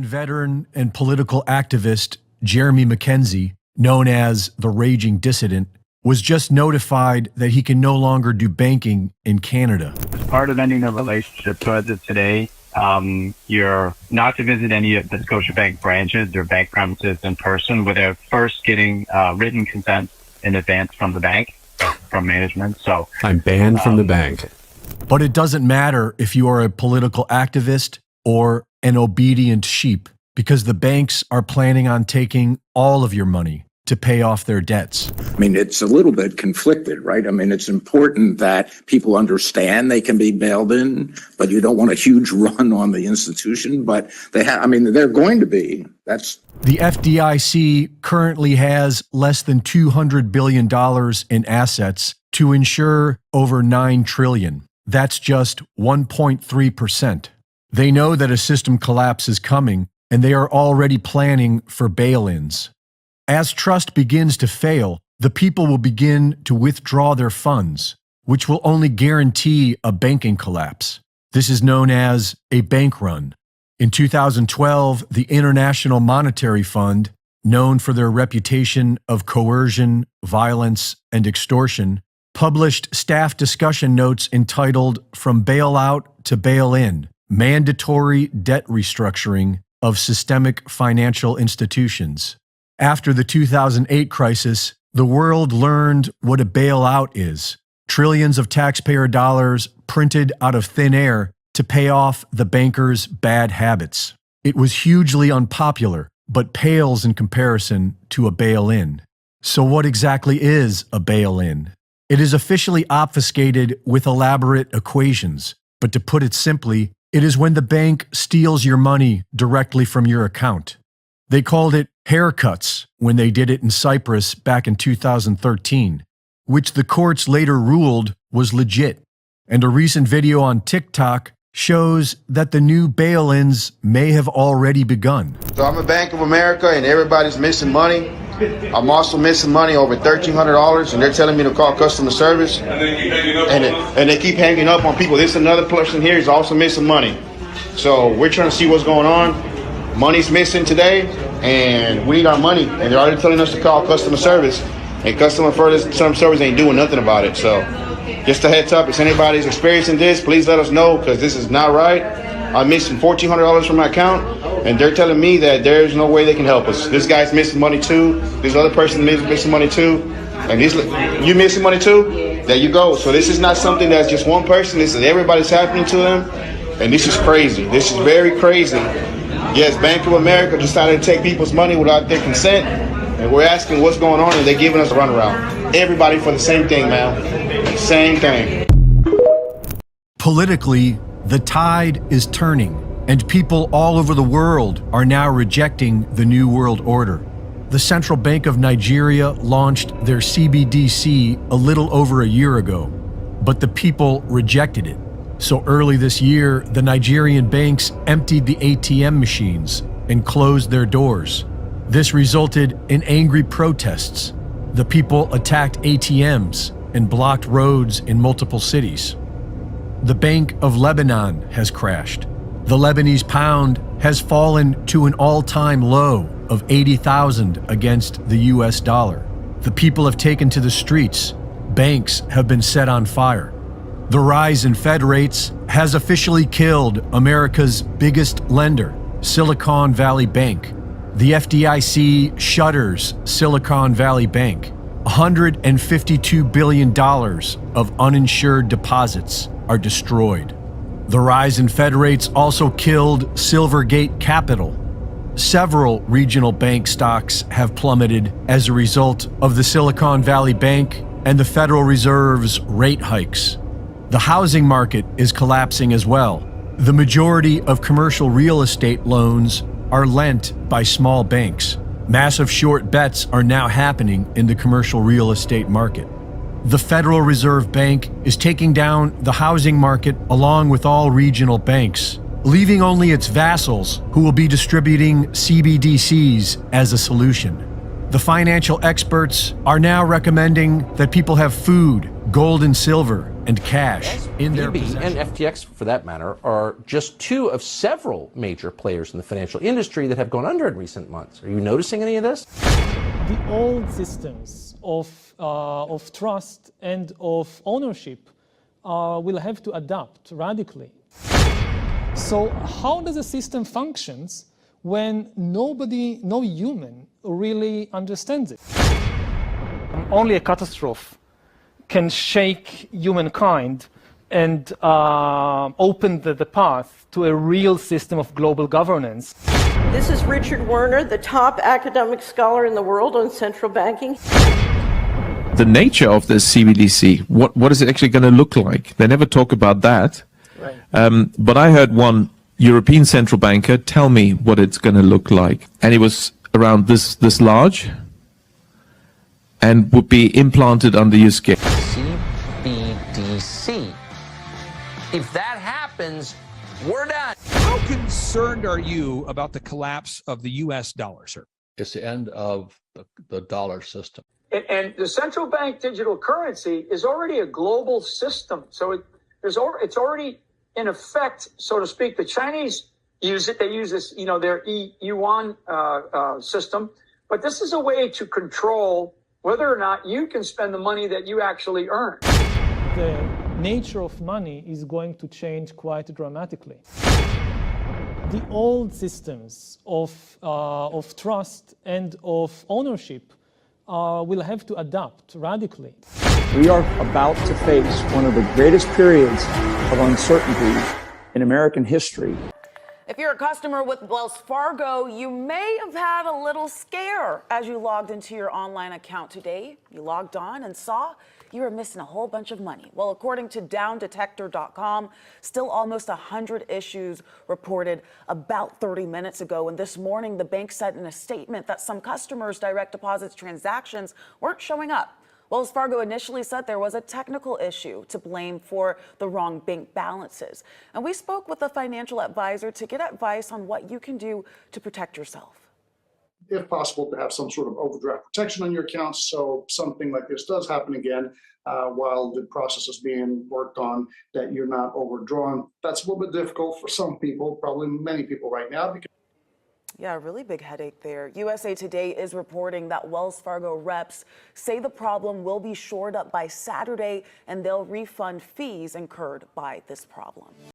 veteran and political activist Jeremy Mackenzie, known as the Raging Dissident, was just notified that he can no longer do banking in Canada. As part of ending the relationship as of today, you're not to visit any of the Scotiabank branches or bank premises in person without first getting written consent in advance from the bank, from management. So I'm banned from the bank. But it doesn't matter if you are a political activist or an obedient sheep, because the banks are planning on taking all of your money to pay off their debts. I mean, it's a little bit conflicted, right? I mean, it's important that people understand they can be bailed in, but you don't want a huge run on the institution. But they're going to be. The FDIC currently has less than $200 billion in assets to insure over $9 trillion. That's just 1.3%. They know that a system collapse is coming, and they are already planning for bail-ins. As trust begins to fail, the people will begin to withdraw their funds, which will only guarantee a banking collapse. This is known as a bank run. In 2012, the International Monetary Fund, known for their reputation of coercion, violence, and extortion, published staff discussion notes entitled From Bailout to Bail-In: Mandatory Debt Restructuring of Systemic Financial Institutions. After the 2008 crisis, the world learned what a bailout is: trillions of taxpayer dollars printed out of thin air to pay off the bankers' bad habits. It was hugely unpopular, but pales in comparison to a bail-in. So what exactly is a bail-in? It is officially obfuscated with elaborate equations, but to put it simply, it is when the bank steals your money directly from your account. They called it haircuts when they did it in Cyprus back in 2013, which the courts later ruled was legit. And a recent video on TikTok shows that the new bail-ins may have already begun. So I'm a Bank of America and everybody's missing money. I'm also missing money over $1,300, and they're telling me to call customer service. And they keep hanging up on people. This another person here is also missing money. So we're trying to see what's going on. Money's missing today, and we need our money. And they're already telling us to call customer service, and customer service ain't doing nothing about it. So just a heads up, if anybody's experiencing this, please let us know, because this is not right. I'm missing $1,400 from my account, and they're telling me that there's no way they can help us. This guy's missing money too. This other person is missing money too. And you missing money too? There you go. So this is not something that's just one person. This is everybody's happening to them. And this is crazy. This is very crazy. Yes, Bank of America decided to take people's money without their consent. And we're asking what's going on, and they're giving us a runaround. Everybody for the same thing, man. Same thing. Politically, the tide is turning, and people all over the world are now rejecting the New World Order. The Central Bank of Nigeria launched their CBDC a little over a year ago, but the people rejected it. So early this year, the Nigerian banks emptied the ATM machines and closed their doors. This resulted in angry protests. The people attacked ATMs and blocked roads in multiple cities. The Bank of Lebanon has crashed. The Lebanese pound has fallen to an all-time low of 80,000 against the US dollar. The people have taken to the streets. Banks have been set on fire. The rise in Fed rates has officially killed America's biggest lender, Silicon Valley Bank. The FDIC shutters Silicon Valley Bank. $152 billion of uninsured deposits are destroyed. The rise in Fed rates also killed Silvergate Capital. Several regional bank stocks have plummeted as a result of the Silicon Valley Bank and the Federal Reserve's rate hikes. The housing market is collapsing as well. The majority of commercial real estate loans are lent by small banks. Massive short bets are now happening in the commercial real estate market. The Federal Reserve Bank is taking down the housing market along with all regional banks, leaving only its vassals who will be distributing CBDCs as a solution. The financial experts are now recommending that people have food, gold and silver, and cash in their SVB possession. and FTX, for that matter, are just two of several major players in the financial industry that have gone under in recent months. Are you noticing any of this? The old systems of trust and of ownership will have to adapt radically. So how does a system functions when no human really understands it? Only a catastrophe can shake humankind and open the path to a real system of global governance. This is Richard Werner, the top academic scholar in the world on central banking. The nature of this CBDC, what is it actually going to look like? They never talk about that. Right. But I heard one European central banker tell me what it's going to look like. And it was around this large and would be implanted under your skin. CBDC. If that happens, we're done. How concerned are you about the collapse of the U.S. dollar, sir? It's the end of the dollar system. And the central bank digital currency is already a global system. So it's already in effect, so to speak. The Chinese use it. They use this, their yuan system. But this is a way to control whether or not you can spend the money that you actually earn. The nature of money is going to change quite dramatically. The old systems of trust and of ownership will have to adapt radically. We are about to face one of the greatest periods of uncertainty in American history. If you're a customer with Wells Fargo, you may have had a little scare as you logged into your online account today. You logged on and saw you were missing a whole bunch of money. Well, according to downdetector.com, still almost 100 issues reported about 30 minutes ago. And this morning, the bank said in a statement that some customers' direct deposits transactions weren't showing up. Wells Fargo initially said there was a technical issue to blame for the wrong bank balances. And we spoke with a financial advisor to get advice on what you can do to protect yourself. If possible, to have some sort of overdraft protection on your accounts, so something like this does happen again while the process is being worked on, that you're not overdrawn. That's a little bit difficult for some people, probably many people right now. Yeah, a really big headache there. USA Today is reporting that Wells Fargo reps say the problem will be shored up by Saturday and they'll refund fees incurred by this problem.